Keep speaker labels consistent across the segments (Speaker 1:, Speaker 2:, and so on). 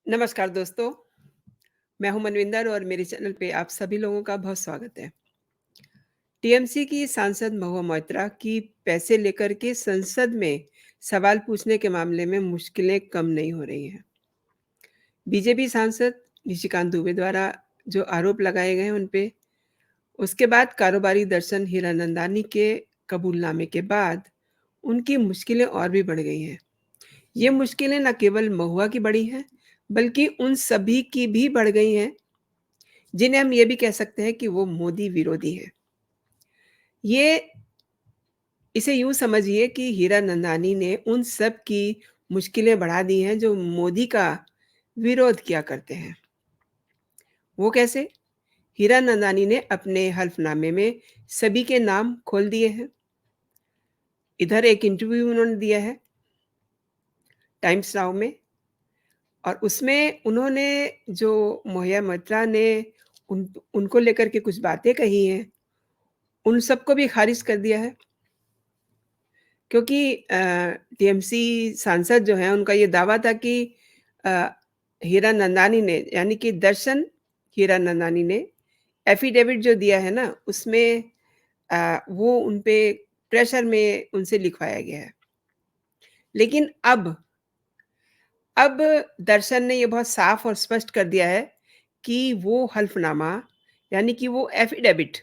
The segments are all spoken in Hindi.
Speaker 1: नमस्कार दोस्तों, मैं हूं मनविंदर और मेरे चैनल पे आप सभी लोगों का बहुत स्वागत है। टीएमसी की सांसद महुआ मोइत्रा की पैसे लेकर के संसद में सवाल पूछने के मामले में मुश्किलें कम नहीं हो रही हैं। बीजेपी सांसद निशिकांत दुबे द्वारा जो आरोप लगाए गए हैं उन पे, उसके बाद कारोबारी दर्शन हीरानंदानी के कबूलनामे के बाद उनकी मुश्किलें और भी बढ़ गई हैं। ये मुश्किलें न केवल महुआ की बढ़ी हैं, बल्कि उन सभी की भी बढ़ गई हैं जिन्हें हम ये भी कह सकते हैं कि वो मोदी विरोधी हैं। ये इसे यूँ समझिए कि हीरानंदानी ने उन सब की मुश्किलें बढ़ा दी हैं जो मोदी का विरोध किया करते हैं। वो कैसे? हीरानंदानी ने अपने हल्फ़नामे में सभी के नाम खोल दिए हैं। इधर एक इंटरव्यू उन्होंने दिया है टाइम्स नाउ में और उसमें उन्होंने जो महुआ मोइत्रा ने उनको लेकर के कुछ बातें कही हैं, उन सबको भी ख़ारिज कर दिया है। क्योंकि टीएमसी सांसद जो हैं उनका ये दावा था कि अ, हीरानंदानी ने यानी कि दर्शन हीरानंदानी ने एफ़िडेविट जो दिया है ना उसमें वो उन पे प्रेशर में उनसे लिखवाया गया है। लेकिन अब दर्शन ने ये बहुत साफ़ और स्पष्ट कर दिया है कि वो हल्फ़नामा यानी कि वो एफ़िडेविट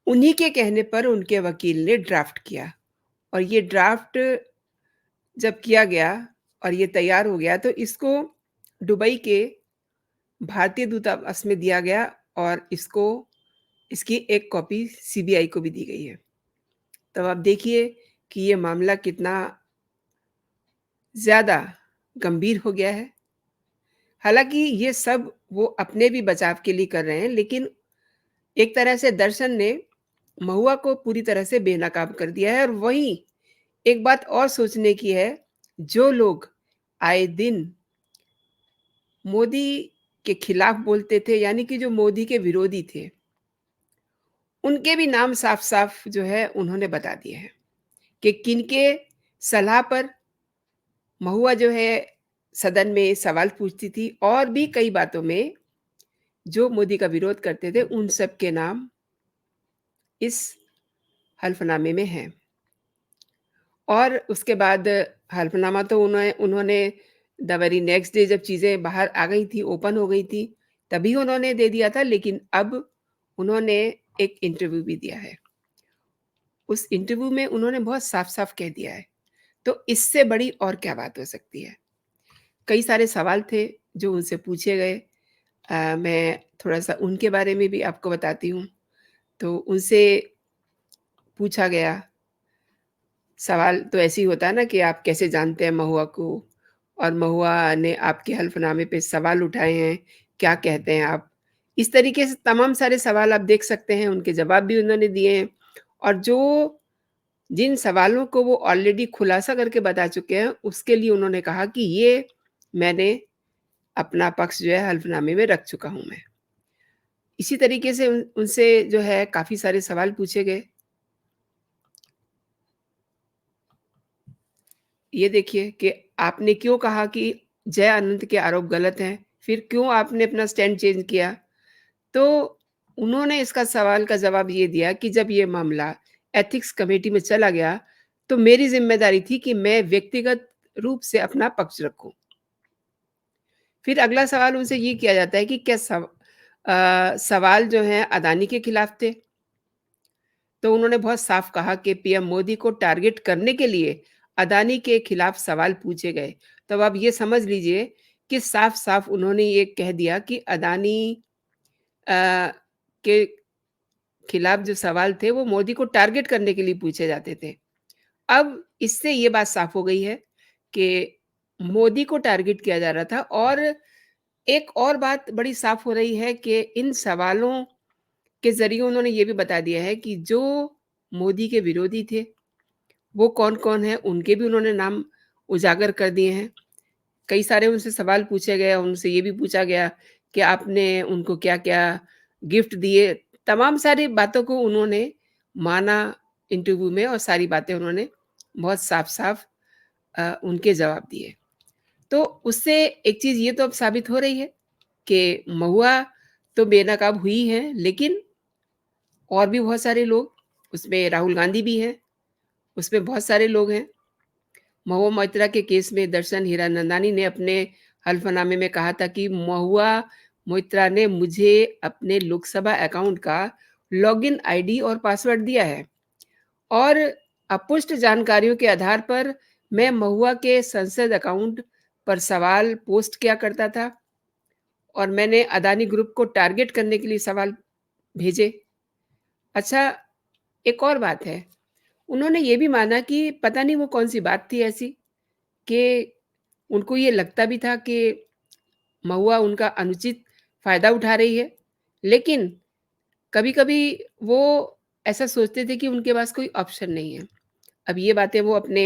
Speaker 1: उन्हीं के कहने पर उनके वकील ने ड्राफ्ट किया और ये ड्राफ्ट जब किया गया और ये तैयार हो गया तो इसको दुबई के भारतीय दूतावास में दिया गया और इसकी एक कॉपी सीबीआई को भी दी गई है। तब आप देखिए कि ये मामला कितना ज़्यादा गंभीर हो गया है। हालाँकि ये सब वो अपने भी बचाव के लिए कर रहे हैं, लेकिन एक तरह से दर्शन ने महुआ को पूरी तरह से बेनकाब कर दिया है और वहीं एक बात और सोचने की है, जो लोग आए दिन मोदी के खिलाफ बोलते थे, यानी कि जो मोदी के विरोधी थे, उनके भी नाम साफ-साफ जो है उन्होंने बता दिए हैं कि किनके सलाह पर महुआ जो है सदन में सवाल पूछती थी और भी कई बातों में जो मोदी का विरोध करते थे, उन सब के नाम इस हल्फ़नामे में हैं। और उसके बाद हल्फ़नामा तो उन्होंने द वेरी नेक्स्ट डे जब चीज़ें बाहर आ गई थी, ओपन हो गई थी, तभी उन्होंने दे दिया था, लेकिन अब उन्होंने एक इंटरव्यू भी दिया है। उस इंटरव्यू में उन्होंने बहुत साफ-साफ कह दिया है, तो इससे बड़ी और क्या बात हो सकती है? कई सारे सवाल थे जो उनसे पूछे गए। मैं थोड़ा-सा उनके बारे में भी आपको बताती हूँ। तो उनसे पूछा गया सवाल तो ऐसे ही होता है ना कि आप कैसे जानते हैं महुआ को? और महुआ ने आपके हल्फ़नामे पे सवाल उठाए हैं, क्या कहते हैं आप? इस तरीके से तमाम सारे सवाल आप देख सकते हैं, उनके जवाब भी उन्होंने दिए हैं और जिन सवालों को वो ऑलरेडी खुलासा करके बता चुके हैं, उसके लिए उन्होंने कहा कि ये मैंने अपना पक्ष जो है हल्फ़नामे में रख चुका हूँ मैं। इसी तरीके से उनसे जो है काफ़ी सारे सवाल पूछे गए। ये देखिए कि आपने क्यों कहा कि जय अनंत के आरोप गलत हैं? फिर क्यों आपने अपना स्टैंड चेंज किया? तो उन्होंने इसका सवाल का जवाब ये दिया कि जब ये मामला एथिक्स कमेटी में चला गया, तो मेरी ज़िम्मेदारी थी कि मैं व्यक्तिगत रूप से अपना पक्ष रखूँ। फिर अगला सवाल उनसे ये किया जाता है कि क्या सवाल जो हैं अदानी के खिलाफ थे? तो उन्होंने बहुत साफ कहा कि पीएम मोदी को टारगेट करने के लिए अदानी के खिलाफ सवाल पूछे गए। तो अब आप ये समझ लीजिए कि साफ-साफ उन्होंने ये कह दिया कि अदानी अ, के खिलाफ जो सवाल थे वो मोदी को टारगेट करने के लिए पूछे जाते थे। अब इससे ये बात साफ हो गई है कि मोदी को टारगेट किया जा रहा था और एक और बात बड़ी साफ हो रही है कि इन सवालों के ज़रिए उन्होंने ये भी बता दिया है कि जो मोदी के विरोधी थे, वो कौन-कौन हैं, उनके भी उन्होंने नाम उजागर कर दिए हैं। कई सारे उनसे सवाल पूछे गए, उनसे ये भी पूछा गया कि आपने उनको क्या-क्या गिफ्ट दिए। तमाम सारी बातों को उन्होंने माना इंटरव्यू में और सारी बातें उन्होंने बहुत साफ-साफ उनके जवाब दिए। तो उससे एक चीज़ ये तो अब साबित हो रही है कि महुआ तो बेनकाब हुई हैं, लेकिन और भी बहुत सारे लोग, उसमें राहुल गांधी भी हैं, उसमें बहुत सारे लोग हैं। महुआ मोइत्रा के केस में दर्शन हीरानंदानी ने अपने हल्फनामे में कहा था कि महुआ मोइत्रा ने मुझे अपने लोकसभा अकाउंट का लॉगिन आईडी और पासवर्ड दिया है और अपुष्ट जानकारियों के आधार पर मैं महुआ के संसद अकाउंट पर सवाल पोस्ट किया करता था और मैंने अदानी ग्रुप को टारगेट करने के लिए सवाल भेजे। अच्छा, एक और बात है, उन्होंने ये भी माना कि पता नहीं वो कौन-सी बात थी ऐसी कि उनको ये लगता भी था कि महुआ उनका अनुचित फ़ायदा उठा रही है, लेकिन कभी-कभी वो ऐसा सोचते थे कि उनके पास कोई ऑप्शन नहीं है। अब ये बातें वो अपने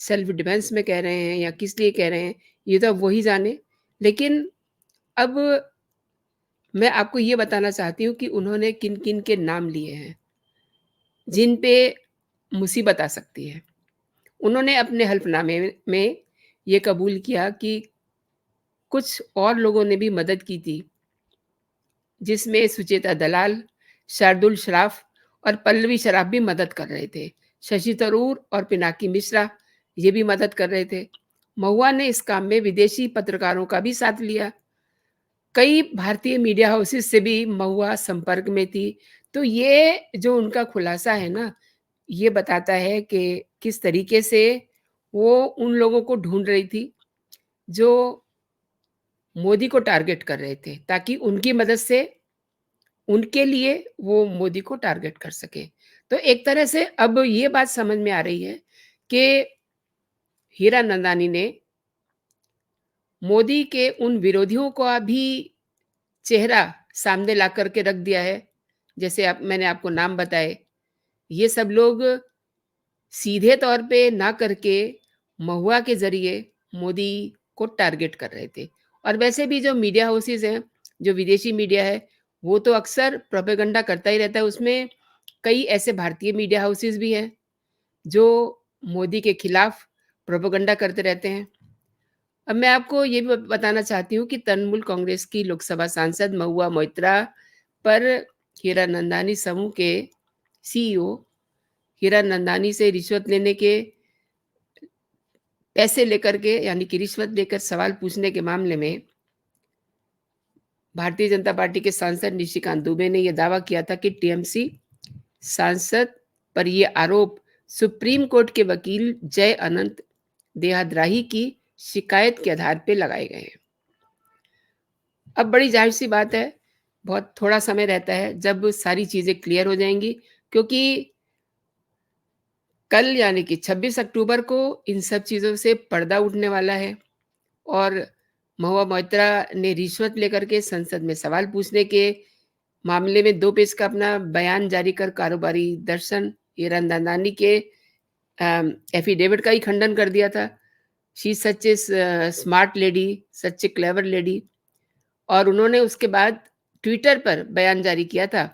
Speaker 1: सेल्फ डिफेंस में कह रहे हैं या किस लिए कह रहे हैं, ये तो अब वो ही जाने। लेकिन अब मैं आपको ये बताना चाहती हूँ कि उन्होंने किन-किन के नाम लिए हैं, जिन पे मुसीबत आ सकती है। उन्होंने अपने हल्फ़नामे में ये कबूल किया कि कुछ और लोगों ने भी मदद की थी, जिसमें सुचेता दलाल, शार्दुल शराफ और पल्लवी शराफ भी मदद कर रहे थे। शशि थरूर और पिनाकी मिश्रा ये भी मदद कर रहे थे। महुआ ने इस काम में विदेशी पत्रकारों का भी साथ लिया। कई भारतीय मीडिया हाउसेस से भी महुआ संपर्क में थी। तो ये जो उनका खुलासा है ना, ये बताता है कि किस तरीके से वो उन लोगों को ढूँढ रही थी, जो मोदी को टारगेट कर रहे थे, ताकि उनकी मदद से उनके लिए वो मोदी को टारगेट कर सके। तो एक तरह से अब ये बात समझ में आ रही है कि हीरानंदानी ने मोदी के उन विरोधियों का भी चेहरा सामने ला कर के रख दिया है। जैसे आप मैंने आपको नाम बताए, ये सब लोग सीधे तौर पे ना करके महुआ के ज़रिए मोदी को टारगेट कर रहे थे। और वैसे भी जो मीडिया हाउसेज़ हैं, जो विदेशी मीडिया है, वो तो अक्सर प्रोपेगेंडा करता ही रहता है। उसमें कई ऐसे भारतीय मीडिया हाउसेज़ भी हैं, जो मोदी के खिलाफ प्रोपेगेंडा करते रहते हैं। अब मैं आपको ये भी बताना चाहती हूँ कि तृणमूल कांग्रेस की लोकसभा सांसद महुआ मोइत्रा पर हीरानंदानी समूह के सीईओ हीरानंदानी से रिश्वत लेने के पैसे लेकर के यानी कि रिश्वत लेकर सवाल पूछने के मामले में भारतीय जनता पार्टी के सांसद निशिकांत दुबे ने यह दावा किया था कि टीएमसी सांसद पर ये आरोप सुप्रीम कोर्ट के वकील जय अनंत देहाद्राही की शिकायत के आधार पे लगाए गए हैं। अब बड़ी ज़ाहिर-सी बात है, बहुत थोड़ा समय रहता है जब सारी चीज़ें क्लियर हो जाएँगी, क्योंकि कल यानी कि 26 अक्टूबर को इन सब चीज़ों से पर्दा उठने वाला है और महुआ मोइत्रा ने रिश्वत लेकर के संसद में सवाल पूछने के मामले में 2 पेज का अपना बयान जारी कर कारोबारी दर्शन हीरानंदानी के एफिडेविट का ही खंडन कर दिया था। She is such A smart lady, such A clever lady. और उन्होंने उसके बाद ट्विटर पर बयान जारी किया था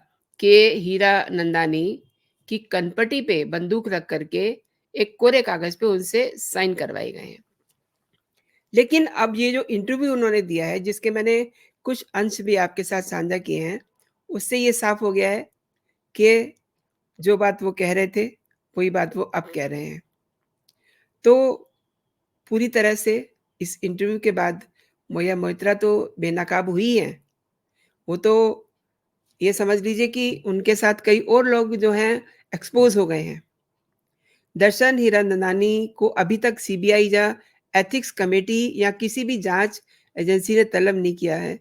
Speaker 1: कि हीरानंदानी की कनपटी पे बंदूक रख करके एक कोरे कागज़ पे उनसे साइन करवाए गए हैं। लेकिन अब ये जो इंटरव्यू उन्होंने दिया है, जिसके मैंने कुछ अंश भी आपके साथ साझा किए हैं, उससे ये साफ हो गया है कि जो बात वो कह रहे थे, वही बात वो अब कह रहे हैं। तो पूरी तरह से इस इंटरव्यू के बाद महुआ मोइत्रा तो बेनकाब हुई हैं। वो तो ये समझ लीजिए कि उनके साथ कई और लोग जो हैं एक्सपोज़ हो गए हैं। दर्शन हीरानंदानी को अभी तक सीबीआई या एथिक्स कमेटी या किसी भी जाँच एजेंसी ने तलब नहीं किया है।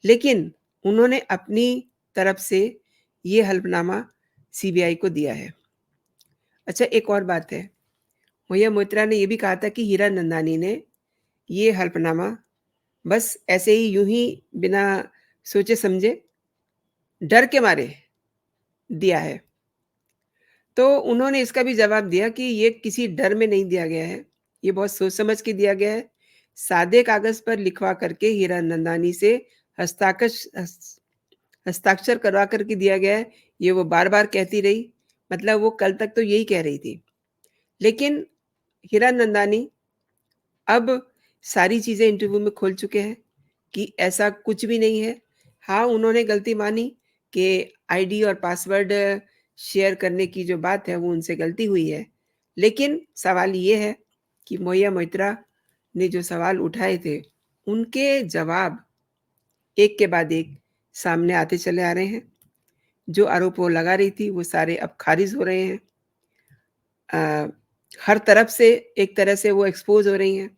Speaker 1: लेकिन उन्होंने अपनी तरफ से ये हल्फ़नामा सीबीआई को दिया है। अच्छा, एक और बात है, महुआ मोइत्रा ने ये भी कहा था कि हीरानंदानी ने ये हल्फ़नामा बस ऐसे ही यूँ ही बिना सोचे-समझे, डर के मारे दिया है। तो उन्होंने इसका भी जवाब दिया कि ये किसी डर में नहीं दिया गया है, ये बहुत सोच-समझ के दिया गया है। सादे कागज़ पर लिखवा करके हीरानंदानी से हस्ताकश हस हस्ताक्षर करवा कर के दिया गया है, ये वो बार-बार कहती रही। मतलब वो कल तक तो यही कह रही थी। लेकिन हीरानंदानी अब सारी चीज़ें इंटरव्यू में खोल चुके हैं कि ऐसा कुछ भी नहीं है। हाँ, उन्होंने गलती मानी कि आईडी और पासवर्ड शेयर करने की जो बात है वो उनसे गलती हुई है। लेकिन सवाल ये है कि मौया मोइत्रा ने जो सवाल उठाए थे, उनके जवाब एक के बाद एक सामने आते चले आ रहे हैं। जो आरोप वो लगा रही थी, वो सारे अब खारिज हो रहे हैं। अ, हर तरफ से एक तरह से वो एक्सपोज़ हो रही हैं।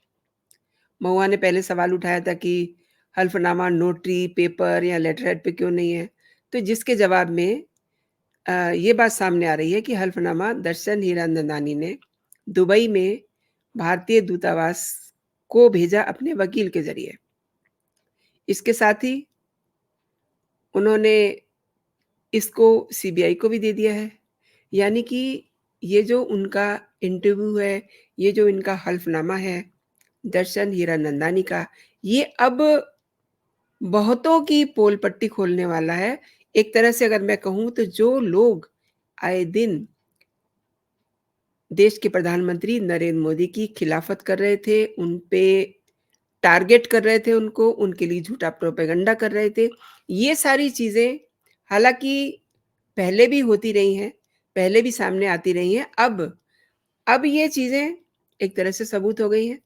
Speaker 1: महुआ ने पहले सवाल उठाया था कि हल्फ़नामा नोटरी, पेपर या लेटरहेड पे क्यों नहीं है? तो जिसके जवाब में ये बात सामने आ रही है कि हल्फ़नामा दर्शन हीरानंदानी ने दुबई में भारतीय दूतावास को भेजा अपने वकील के ज़रिए। इसके साथ ही उन्होंने इसको सीबीआई को भी दे दिया है। यानी कि ये जो उनका इंटरव्यू है, ये जो इनका हल्फ़नामा है, दर्शन हीरानंदानी का, ये अब बहुतों की पोल पट्टी खोलने वाला है। एक तरह से अगर मैं कहूँ तो जो लोग आए दिन देश के प्रधानमंत्री नरेंद्र मोदी की खिलाफत कर रहे थे, उन पे टारगेट कर रहे थे उनको, उनके लिए झूठा प्रोपेगेंडा कर रहे थे। ये सारी चीज़ें हालाँकि पहले भी होती रही हैं, पहले भी सामने आती रही हैं। अब ये चीज़ें एक तरह से सबूत हो गई हैं,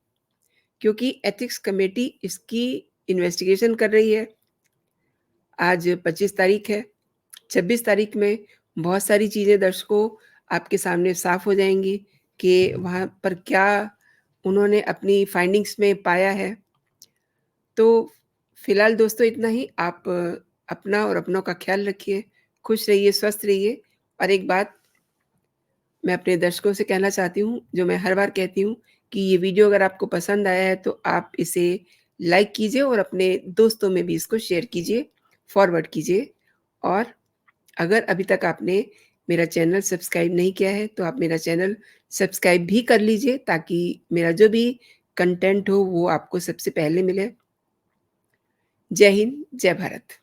Speaker 1: क्योंकि एथिक्स कमेटी इसकी इन्वेस्टिगेशन कर रही है। आज 25 तारीख है, 26 तारीख में बहुत सारी चीज़ें दर्शकों आपके सामने साफ़ हो जाएँगी कि वहाँ पर क्या उन्होंने अपनी फाइंडिंग्स में पाया है। तो फिलहाल दोस्तों इतना ही। आप अपना और अपनों का ख़्याल रखिए, खुश रहिए, स्वस्थ रहिए और एक बात मैं अपने दर्शकों से कहना चाहती हूँ, जो मैं हर बार कहती हूँ कि ये वीडियो अगर आपको पसंद आया है, तो आप इसे लाइक कीजिए और अपने दोस्तों में भी इसको शेयर कीजिए, फॉरवर्ड कीजिए और अगर अभी तक आपने मेरा चैनल सब्सक्राइब नहीं किया है, तो आप मेरा चैनल सब्सक्राइब भी कर लीजिए ताकि मेरा जो भी कंटेंट हो, वो आपको सबसे पहले मिले। जय हिंद, जय भारत।